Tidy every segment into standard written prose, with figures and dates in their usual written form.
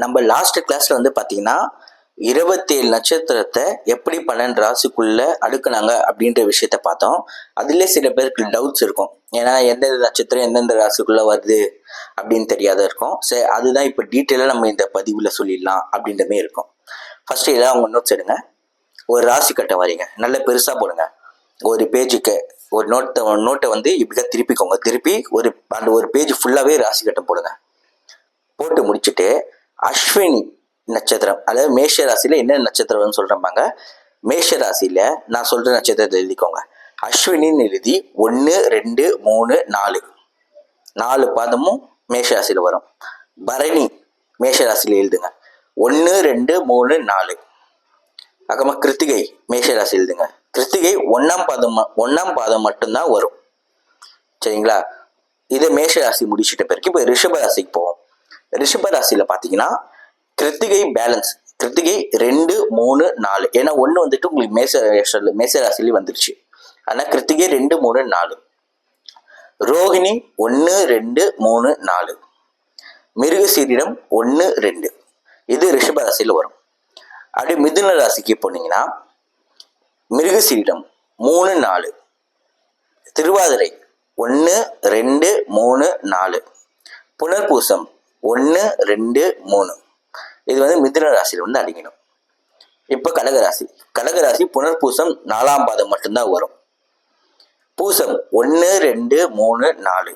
நம்ம லாஸ்ட் கிளாஸ்ல வந்து பார்த்தீங்கன்னா 27 நட்சத்திரத்தை எப்படி 12 ராசிக்குள்ள அடுக்குனாங்க அப்படின்ற விஷயத்த பார்த்தோம். அதுல சில பேருக்கு டவுட்ஸ் இருக்கும். ஏன்னா எந்தெந்த நட்சத்திரம் எந்தெந்த ராசிக்குள்ள வருது அப்படின்னு தெரியாத இருக்கும். சரி, அதுதான் இப்போ டீட்டெயிலாக நம்ம இந்த பதிவில் சொல்லிடலாம் அப்படின்ற மாதிரி இருக்கும். ஃபர்ஸ்ட் எல்லாம் அவங்க நோட்ஸ் எடுங்க. ஒரு ராசி கட்டை வரீங்க, நல்ல பெருசாக போடுங்க. ஒரு பேஜுக்கு ஒரு நோட்டை வந்து இப்படிதான் திருப்பிக்கோங்க. திருப்பி அந்த ஒரு பேஜ் ஃபுல்லாகவே ராசி கட்டை போடுங்க. போட்டு முடிச்சுட்டு அஸ்வினி நட்சத்திரம், அதாவது மேஷ ராசியில என்ன நட்சத்திரம்னு சொல்றாங்க. மேஷ ராசியில நான் சொல்ற நட்சத்திரத்தை எழுதிக்கோங்க. அஸ்வினின்னு எழுதி 1 2 3 4 4 பாதமும் மேஷ ராசியில வரும். பரணி மேஷ ராசியில எழுதுங்க. 1 2 3 4. அப்புறமா கிருத்திகை மேஷ ராசி எழுதுங்க. கிருத்திகை ஒன்னாம் பாதம் மட்டும்தான் வரும். சரிங்களா? இதை மேஷ ராசி முடிச்சிட்ட பிறகு இப்போ ரிஷப ராசிக்கு போவோம். ரிஷப ராசியில பாத்தீங்கன்னா கிருத்திகை பேலன்ஸ். கிருத்திகை 2 3 4, ஏன்னா 1 வந்துட்டு உங்களுக்கு மேச ராசியில வந்துருச்சு. ஆனா கிருத்திகை 2 3 4. ரோஹிணி 1 2 3 4. மிருகசீரிடம் 1 2. இது ரிஷப ராசியில வரும். அப்படியே மிதுன ராசிக்கு போனீங்கன்னா மிருகசீரிடம் 3 4. திருவாதிரை 1 2 3 4. புனர்பூசம் 1 2 3. இது வந்து மிதுன ராசியில வந்து அடிக்கணும். இப்ப கடகராசி புனர்பூசம் 4ஆம் பாதம் மட்டும்தான் வரும். பூசம் 1 2 3 4.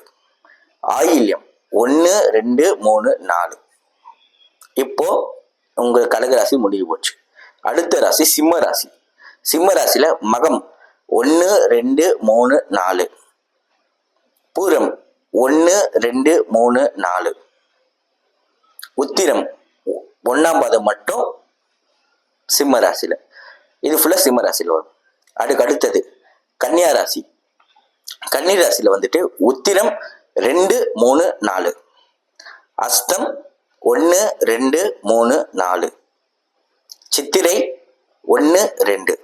ஆயில்யம் 1 2 3 4. இப்போ உங்க கடகராசி முடிவு போச்சு. அடுத்த ராசி சிம்ம ராசி. சிம்ம ராசியில மகம் 1 2 3 4. பூரம் 1 2 3 4. உத்திரம் 1ஆம் பாதம் மட்டும் சிம்ம ராசியில. இது ஃபுல்லா சிம்ம ராசியில வரும். அடுத்தது கன்னியா ராசி. கன்னி ராசியில வந்துட்டு உத்திரம் 2 3 4. அஸ்தம் 1 2 3 4. சித்திரை 1 2.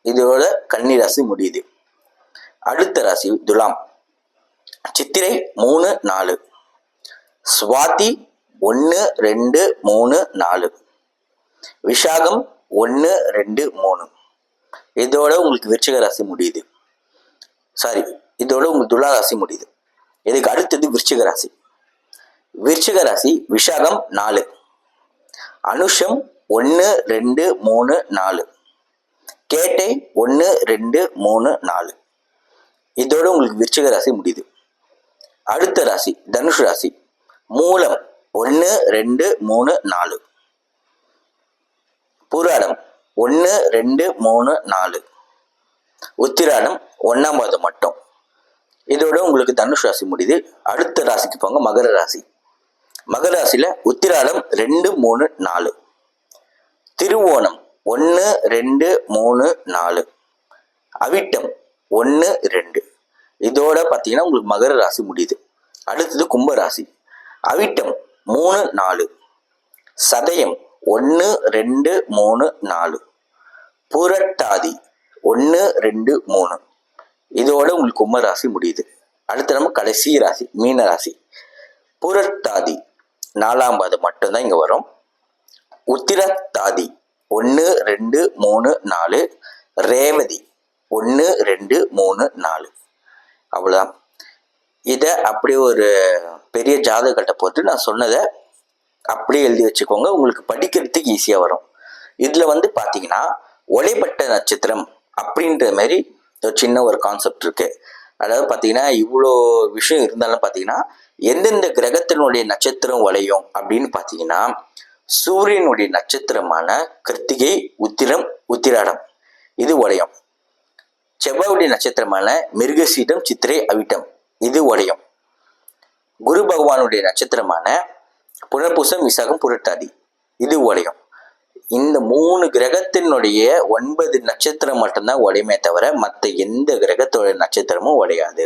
இதோட கன்னி ராசி முடியுது. அடுத்த ராசி துலாம். சித்திரை 3 4. சுவாதி 1 2 3 4. விஷாகம் 1 2 3. இதோட உங்களுக்கு விருச்சிக ராசி முடியுது. இதோட உங்களுக்கு துலா ராசி முடியுது. இதுக்கு அடுத்தது விருச்சிக ராசி. விருச்சிக ராசி விஷாகம் 4. அனுஷம் 1 2 3 4. கேட்டை 1 2 3 4. இதோட உங்களுக்கு விருச்சிக ராசி முடியுது. அடுத்த ராசி தனுஷ் ராசி. மூலம் 1 2 3 4. பூராடம் 1 2 3 4. உத்திராடம் 1ஆம் பாதம் மட்டும். இதோட உங்களுக்கு தனுஷ் ராசி முடியுது. அடுத்த ராசிக்கு போங்க, மகர ராசி. மகர ராசியில உத்திராடம் 2 3 4. திருவோணம் 1 2 3 4. அவிட்டம் 1 2. இதோட பார்த்தீங்கன்னா உங்களுக்கு மகர ராசி முடியுது. அடுத்தது கும்பராசி. அவிட்டம் 3 4. சதயம் 1 2 3 4. புரட்டாதி 1 2 3. இதோட உங்களுக்கு கும்பராசி முடியுது. அடுத்து நம்ம கடைசி ராசி மீன ராசி. புரட்டாதி 4ஆம் பாதம் மட்டும்தான் இங்க வரும். உத்திரட்டாதி 1 2 3 4. ரேவதி 1 2 3 4. அவ்வளவுதான். இதை அப்படியே ஒரு பெரிய ஜாதகத்தை போட்டு நான் சொன்னதை அப்படியே எழுதி வச்சுக்கோங்க. உங்களுக்கு படிக்கிறதுக்கு ஈஸியாக வரும். இதில் வந்து பார்த்தீங்கன்னா ஒளைப்பட்ட நட்சத்திரம் அப்படின்ற மாதிரி ஒரு சின்ன ஒரு கான்செப்ட் இருக்கு. அதாவது பார்த்தீங்கன்னா இவ்வளோ விஷயம் இருந்தாலும் பார்த்தீங்கன்னா எந்தெந்த கிரகத்தினுடைய நட்சத்திரம் வளையும் அப்படின்னு பார்த்தீங்கன்னா சூரியனுடைய நட்சத்திரமான கிருத்திகை உத்திரம் உத்திராடம் இது உடையும். செவ்வாயுடைய நட்சத்திரமான மிருகசீடம் சித்திரை அவிட்டம் இது உடையும். குரு பகவானுடைய நட்சத்திரமான புனர்பூசம் விசாகம் புரட்டாதி இது உடையும். இந்த 3 கிரகத்தினுடைய 9 நட்சத்திரம் மட்டும்தான் உடையுமே தவிர மற்ற எந்த கிரகத்தோட நட்சத்திரமும் உடையாது.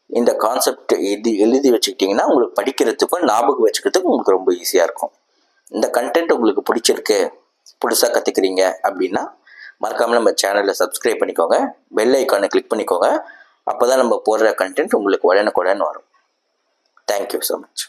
இந்த கான்செப்ட் எழுதி வச்சுக்கிட்டீங்கன்னா உங்களுக்கு படிக்கிறதுக்கும் ஞாபகம் வச்சுக்கிறதுக்கும் உங்களுக்கு ரொம்ப ஈஸியா இருக்கும். இந்த கண்டென்ட் உங்களுக்கு பிடிச்சிருக்கு, புதுசாக கத்துக்கிறீங்க அப்படின்னா மறக்காம நம்ம சேனலை சப்ஸ்கிரைப் பண்ணிக்கோங்க. பெல் ஐக்கானை கிளிக் பண்ணிக்கோங்க. அப்போதான் நம்ம போடுற கண்டென்ட் உங்களுக்கு உடனுக்குடன் வரும். Thank you so much.